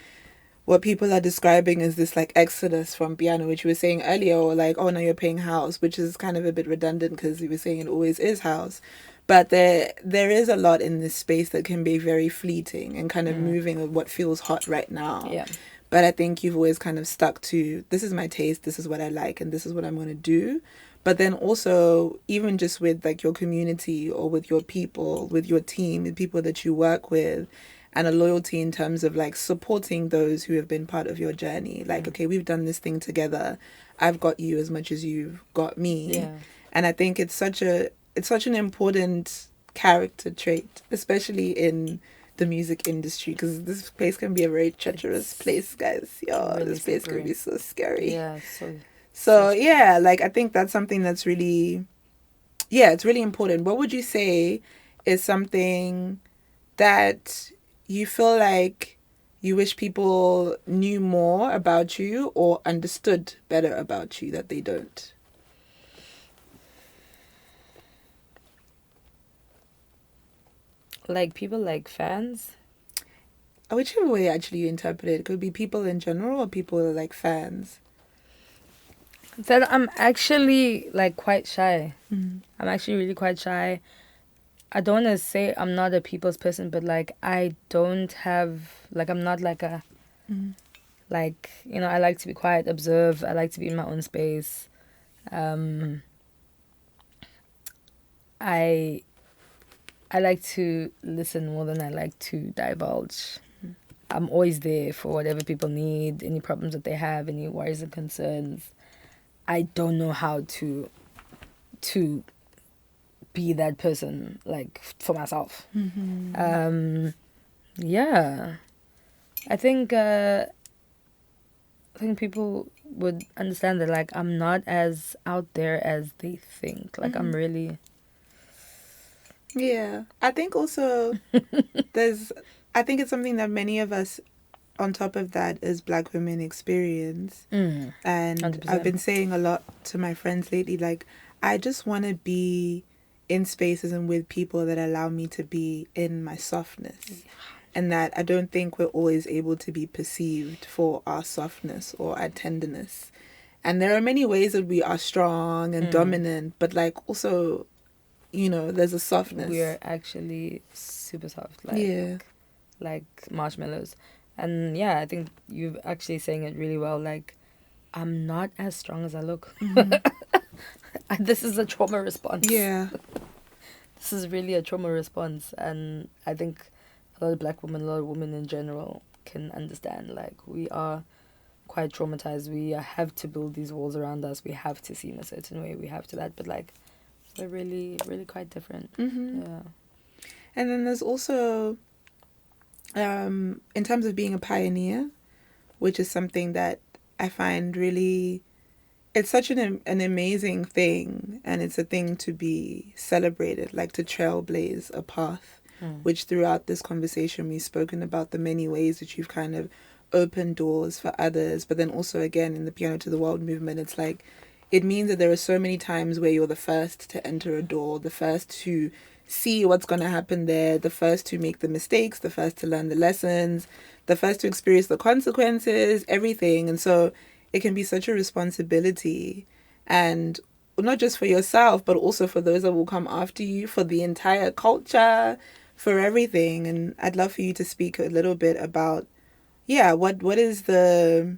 what people are describing as this like exodus from piano, which we were saying earlier, or like, oh, now you're playing house, which is kind of a bit redundant because we were saying it always is house. But there is a lot in this space that can be very fleeting and kind of moving with what feels hot right now. Yeah. But I think you've always kind of stuck to, this is my taste, this is what I like, and this is what I'm going to do. But then also, even just with like your community or with your people, with your team, the people that you work with, and a loyalty in terms of like supporting those who have been part of your journey. Like, okay, we've done this thing together. I've got you as much as you've got me. Yeah. And I think it's such an important character trait, especially in the music industry, because this place can be a very treacherous place, guys. Really this place scary. can be so scary. Yeah, so yeah, like I think that's something that's really, it's really important. What would you say is something that you feel like you wish people knew more about you or understood better about you that they don't? like people like fans. Whichever way actually you interpret it. It could be people in general or people like fans. That I'm actually like quite shy. Mm-hmm. I'm actually really quite shy. I don't want to say I'm not a people's person, but like I don't have, like, I'm not like a, like, you know, I like to be quiet, observe. I like to be in my own space. I like to listen more than I like to divulge. I'm always there for whatever people need, any problems that they have, any worries and concerns. I don't know how to be that person, like, for myself. Mm-hmm. Yeah. I think people would understand that, like, I'm not as out there as they think. Like, I'm really... Yeah. I think also I think it's something that many of us, on top of that, as Black women experience. And 100%. I've been saying a lot to my friends lately, like, I just want to be in spaces and with people that allow me to be in my softness. And that I don't think we're always able to be perceived for our softness or our tenderness. And there are many ways that we are strong and dominant, but, like, also, you know, there's a softness. We're actually super soft, like marshmallows. And yeah, I think you're actually saying it really well. Like, I'm not as strong as I look. This is a trauma response. Yeah. This is really a trauma response. And I think a lot of Black women, a lot of women in general can understand. Like, we are quite traumatized. We have to build these walls around us. We have to seem a certain way. We have to that. But, like, we're really, really quite different. Yeah. And then there's also, in terms of being a pioneer, which is something that I find really, it's such an amazing thing, and it's a thing to be celebrated, like to trailblaze a path, which throughout this conversation we've spoken about the many ways that you've kind of opened doors for others. But then also, again, in the Piano to the World movement, it's like, it means that there are so many times where you're the first to enter a door, the first to see what's going to happen there, the first to make the mistakes, the first to learn the lessons, the first to experience the consequences, everything. And so it can be such a responsibility, and not just for yourself, but also for those that will come after you, for the entire culture, for everything. And I'd love for you to speak a little bit about, what is the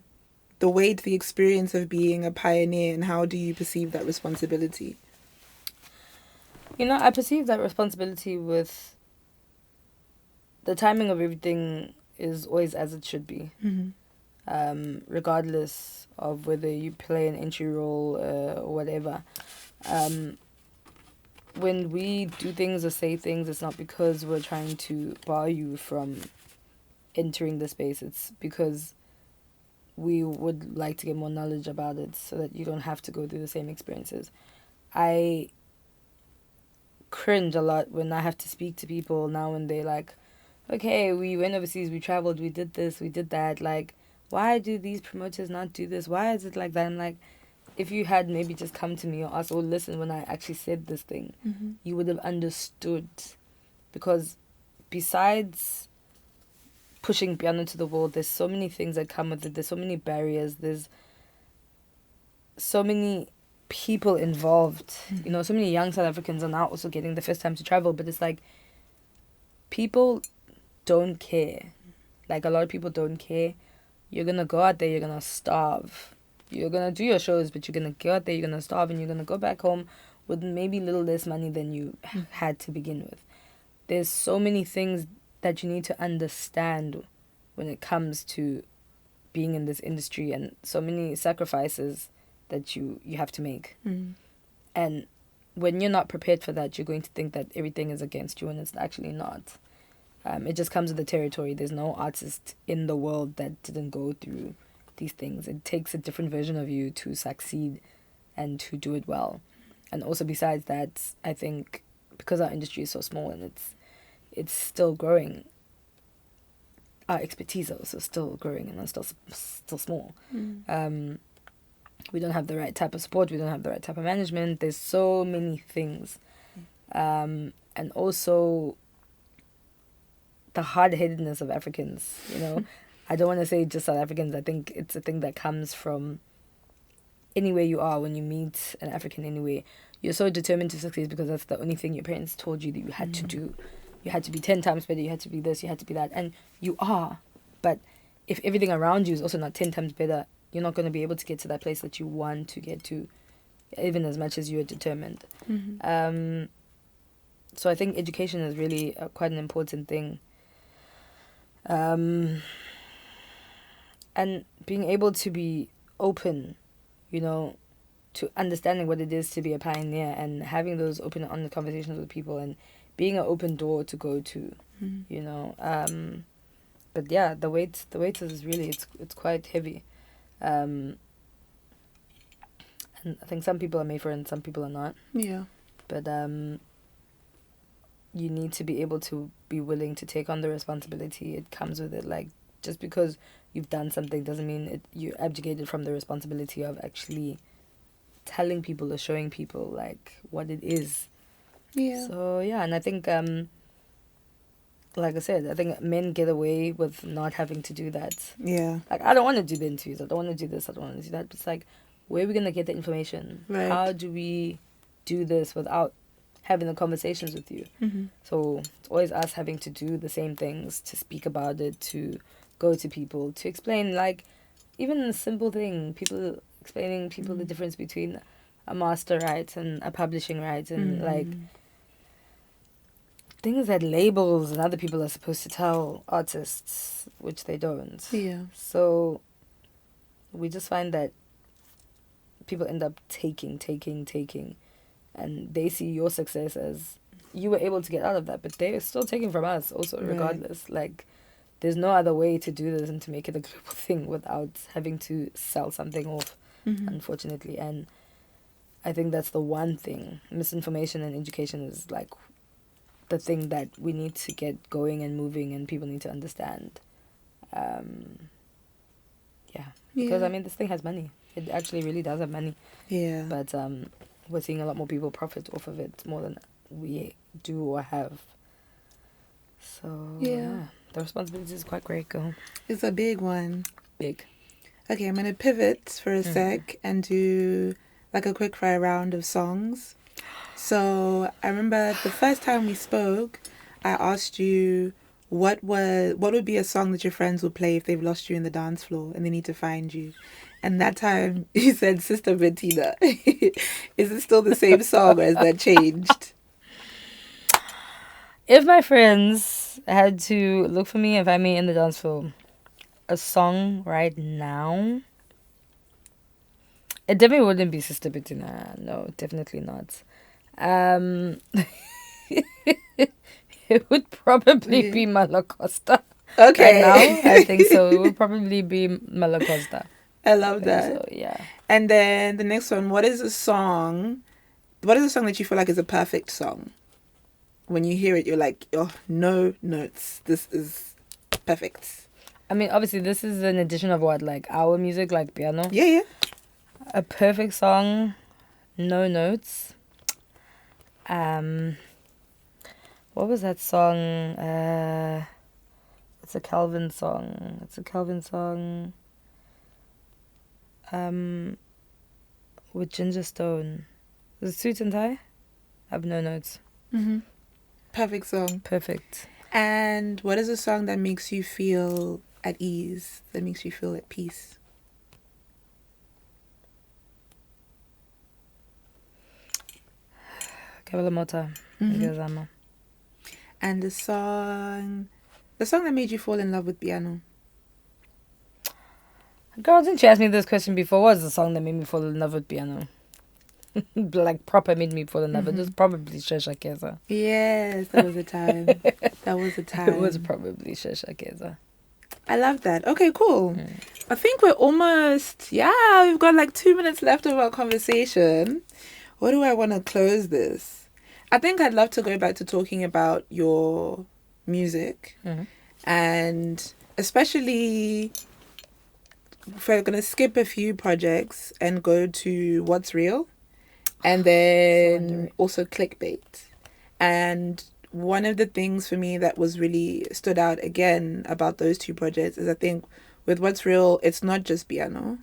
weight, the experience of being a pioneer, and how do you perceive that responsibility? You know, I perceive that responsibility with the timing of everything is always as it should be. Regardless of whether you play an entry role or whatever. When we do things or say things, it's not because we're trying to bar you from entering the space. It's because we would like to get more knowledge about it so that you don't have to go through the same experiences. I cringe a lot when I have to speak to people now when they're like, okay, we went overseas, we traveled, we did this, we did that. Like, why do these promoters not do this? Why is it like that? I'm like, if you had maybe just come to me or asked, or listen when I actually said this thing, you would have understood. Because besides pushing piano to the world, there's so many things that come with it. There's so many barriers. There's so many people involved. You know, so many young South Africans are now also getting the first time to travel. But it's like, people don't care. Like, a lot of people don't care. You're going to go out there, you're going to starve. You're going to do your shows, but you're going to go out there, you're going to starve, and you're going to go back home with maybe a little less money than you had to begin with. There's so many things that you need to understand when it comes to being in this industry, and so many sacrifices that you have to make. And when you're not prepared for that, you're going to think that everything is against you, and it's actually not. It just comes with the territory. There's no artist in the world that didn't go through these things. It takes a different version of you to succeed and to do it well. And also, besides that, I think because our industry is so small and it's still growing, our expertise is also still growing and it's still small. We don't have the right type of support. We don't have the right type of management. There's so many things. And also the hard-headedness of Africans, you know. I don't want to say just South Africans. I think it's a thing that comes from anywhere you are. When you meet an African anywhere, you're so determined to succeed because that's the only thing your parents told you that you had to do. You had to be 10 times better, you had to be this, you had to be that. And you are. But if everything around you is also not 10 times better, you're not going to be able to get to that place that you want to get to, even as much as you're determined. So I think education is really quite an important thing. And being able to be open, you know, to understanding what it is to be a pioneer and having those open, honest conversations with people and being an open door to go to, you know. But yeah, the weight is really, it's quite heavy. And I think some people are made for it and some people are not. Yeah. But you need to be able to be willing to take on the responsibility. It comes with it. Like, just because you've done something doesn't mean you abdicated from the responsibility of actually telling people or showing people, like, what it is. Yeah. So, yeah, and I think, like I said, I think men get away with not having to do that. Yeah. Like, I don't want to do the interviews. I don't want to do this. I don't want to do that. It's like, where are we going to get the information? Right. How do we do this without having the conversations with you? So it's always us having to do the same things, to speak about it, to go to people, to explain, like, even a simple thing, explaining people the difference between a master right and a publishing right, and like things that labels and other people are supposed to tell artists, which they don't. Yeah. So we just find that people end up taking, and they see your success as you were able to get out of that, but they're still taking from us also, regardless. Like, there's no other way to do this and to make it a global thing without having to sell something off, unfortunately. And I think that's the one thing. Misinformation and education is like the thing that we need to get going and moving, and people need to understand. Because I mean, this thing has money. It actually really does have money. Yeah. But we're seeing a lot more people profit off of it more than we do or have. So yeah, the responsibility is quite great, girl. It's a big one. Big. Okay, I'm gonna pivot for a sec and do like a quick fire round of songs. So I remember the first time we spoke, I asked you what would be a song that your friends would play if they've lost you in the dance floor and they need to find you. And that time you said Sister Bettina. Is it still the same song or has that changed? If my friends had to look for me and find me in the dance floor, a song right now, it definitely wouldn't be Sister Bettina. No, definitely not. It would probably be Malacosta. Okay. Right now, I think so. It would probably be Malacosta. I love that. So, yeah. And then the next one, what is a song that you feel like is a perfect song? When you hear it, you're like, oh, no notes. This is perfect. I mean, obviously, this is an addition of what, like our music, like piano. Yeah. A perfect song, no notes. What was that song? It's a Calvin song. With Ginger Stone. Is it Suit and Tie? I have no notes. Perfect song. Perfect. And what is a song that makes you feel at ease, that makes you feel at peace? Kabela Mota. Ngezama. And the song that made you fall in love with piano? Girl, didn't you ask me this question before? What was the song that made me fall in love with piano? Like, proper made me fall in love. It was probably Shesha Keza. Yes, that was a time. It was probably Shesha Keza. I love that. Okay, cool. I think we're almost, we've got like 2 minutes left of our conversation. What do I want to close this? I think I'd love to go back to talking about your music. And especially, if we're going to skip a few projects and go to What's Real. And then also Clickbait. And one of the things for me that was really stood out again about those two projects is I think with What's Real, it's not just piano.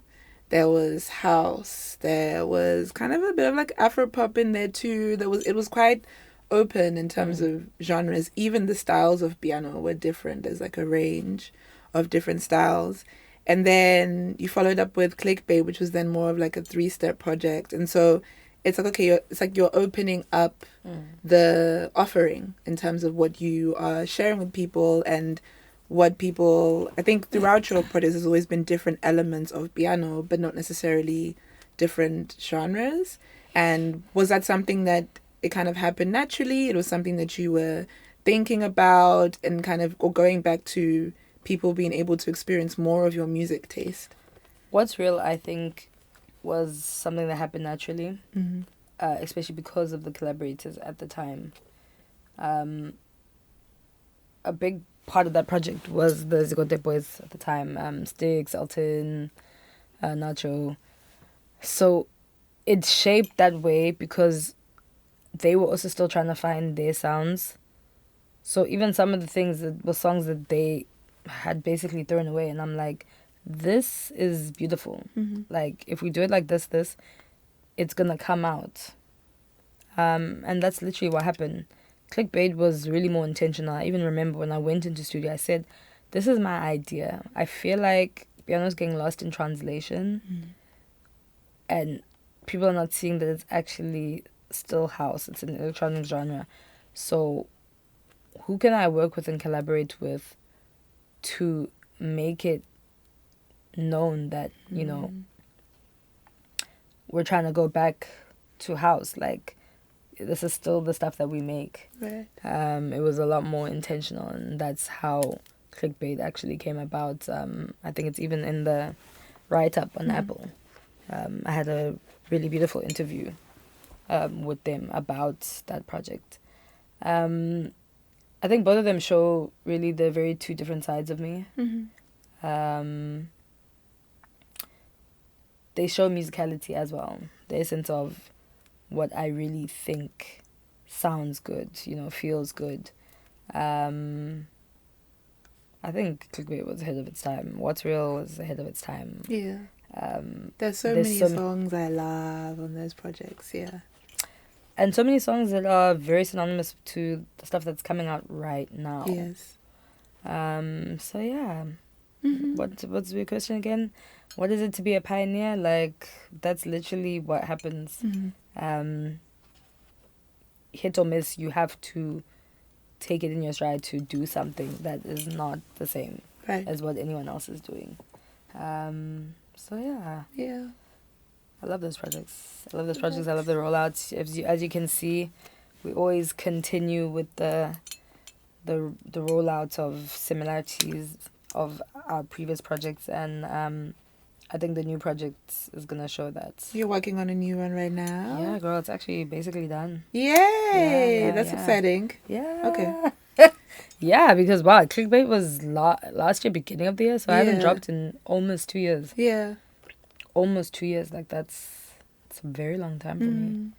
There was house. There was kind of a bit of like Afropop in there too. It was quite open in terms of genres. Even the styles of piano were different. There's like a range of different styles. And then you followed up with Clickbait, which was then more of like a 3-step project. And so it's like, okay, it's like you're opening up the offering in terms of what you are sharing with people and what people, I think throughout your projects there's always been different elements of piano, but not necessarily different genres. And was that something that it kind of happened naturally? It was something that you were thinking about and kind of, or going back to people being able to experience more of your music taste? What's Real, I think, was something that happened naturally, Mm-hmm. Especially because of the collaborators at the time. A big part of that project was the Zigote boys at the time, Sticks, Elton, Nacho. So it shaped that way because they were also still trying to find their sounds. So even some of the things that were songs that they had basically thrown away, and I'm like, this is beautiful. Mm-hmm. Like, if we do it like this, it's gonna come out. And that's literally what happened. Clickbait was really more intentional. I even remember when I went into studio, I said, this is my idea. I feel like piano's getting lost in translation, and people are not seeing that it's actually still house. It's an electronic genre. So who can I work with and collaborate with to make it known that, you know, we're trying to go back to house. Like, this is still the stuff that we make. Right. It was a lot more intentional, and that's how Clickbait actually came about. I think it's even in the write-up on Apple. I had a really beautiful interview with them about that project. I think both of them show really the very two different sides of me. Mm-hmm. They show musicality as well. The essence of what I really think sounds good, you know, feels good. I think Clickbait was ahead of its time. What's Real was ahead of its time. Yeah. There's so many songs I love on those projects, yeah. And so many songs that are very synonymous to the stuff that's coming out right now. Yes. So yeah. Mm-hmm. What's your question again? What is it to be a pioneer? Like, that's literally what happens. Mm-hmm. Hit or miss, you have to take it in your stride to do something that is not the same as what anyone else is doing. So yeah. Yeah. I love those projects. I love the rollouts. As you can see, we always continue with the rollouts of similarities of our previous projects, and I think the new project is gonna show that. You're working on a new one right now? Yeah, girl, it's actually basically done. Yay! Yeah, that's exciting. Yeah. Okay. Yeah, because wow, Clickbait was last year, beginning of the year, so I haven't dropped in almost 2 years. Yeah. Almost 2 years, like it's a very long time for me.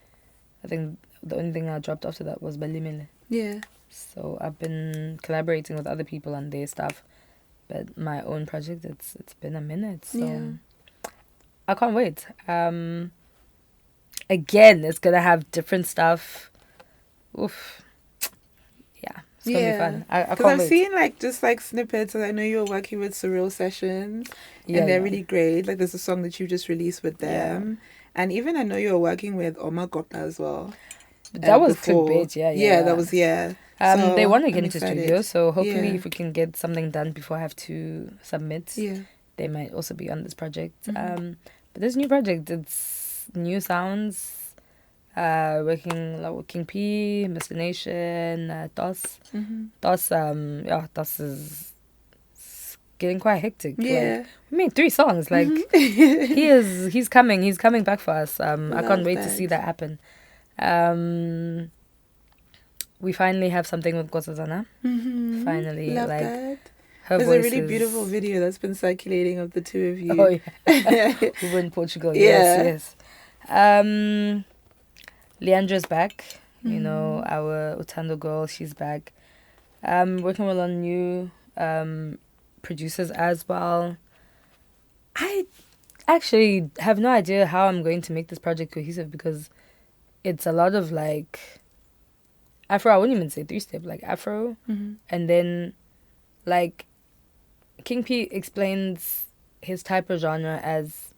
I think the only thing I dropped after that was Balimele. Yeah. So I've been collaborating with other people on their stuff, but my own project, it's been a minute, so I can't wait. Again, it's gonna have different stuff. Oof. Yeah, it's gonna be fun. I can't wait. Because I've seen just snippets, and I know you're working with Surreal Sessions, and they're really great. Like, there's a song that you just released with them, and even I know you're working with Oma Gokna as well. That was Clickbait, yeah. That was, So they want to get into studio, so hopefully if we can get something done before I have to submit, they might also be on this project. But this new project, it's new sounds, working with King P, Mr. Nation, Tos. Tos is getting quite hectic. Yeah. We made 3 songs. Like, he's coming back for us. I can't wait to see that happen. We finally have something with Thokoza. Finally, love like that. her There's voice a really beautiful video that's been circulating of the two of you. Oh yeah, we were in Portugal. Yes. Leandra's back. You know, our Utando girl. She's back. Working with on new producers as well. I actually have no idea how I'm going to make this project cohesive because it's a lot of like Afro. I wouldn't even say 3-step, like Afro, and then like King P explains his type of genre as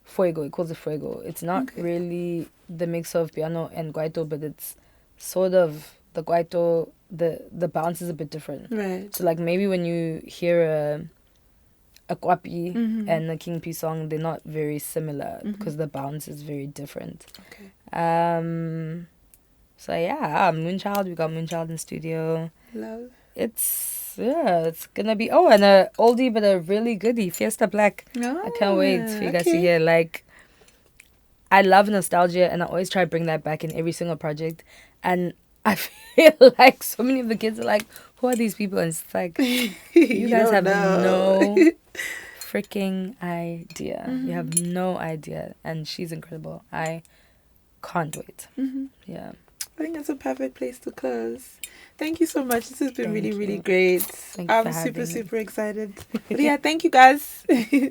fuego. He calls it fuego. It's not really the mix of piano and guaito, but it's sort of the guaito. The bounce is a bit different. Right. So like maybe when you hear a Kwapi and a King P song, they're not very similar because the bounce is very different. Okay. So yeah, Moonchild, we got Moonchild in studio. Love. It's gonna be and a oldie but a really goodie, Fiesta Black. No. I can't wait for you guys to hear. Like, I love nostalgia and I always try to bring that back in every single project, and I feel like so many of the kids are like, who are these people? And it's like, you guys have no freaking idea. You have no idea. And she's incredible. I can't wait. Yeah. I think that's a perfect place to close. Thank you so much. This has been really, really great. Thank you I'm for super, having me. super excited. But yeah, thank you guys. Yeah.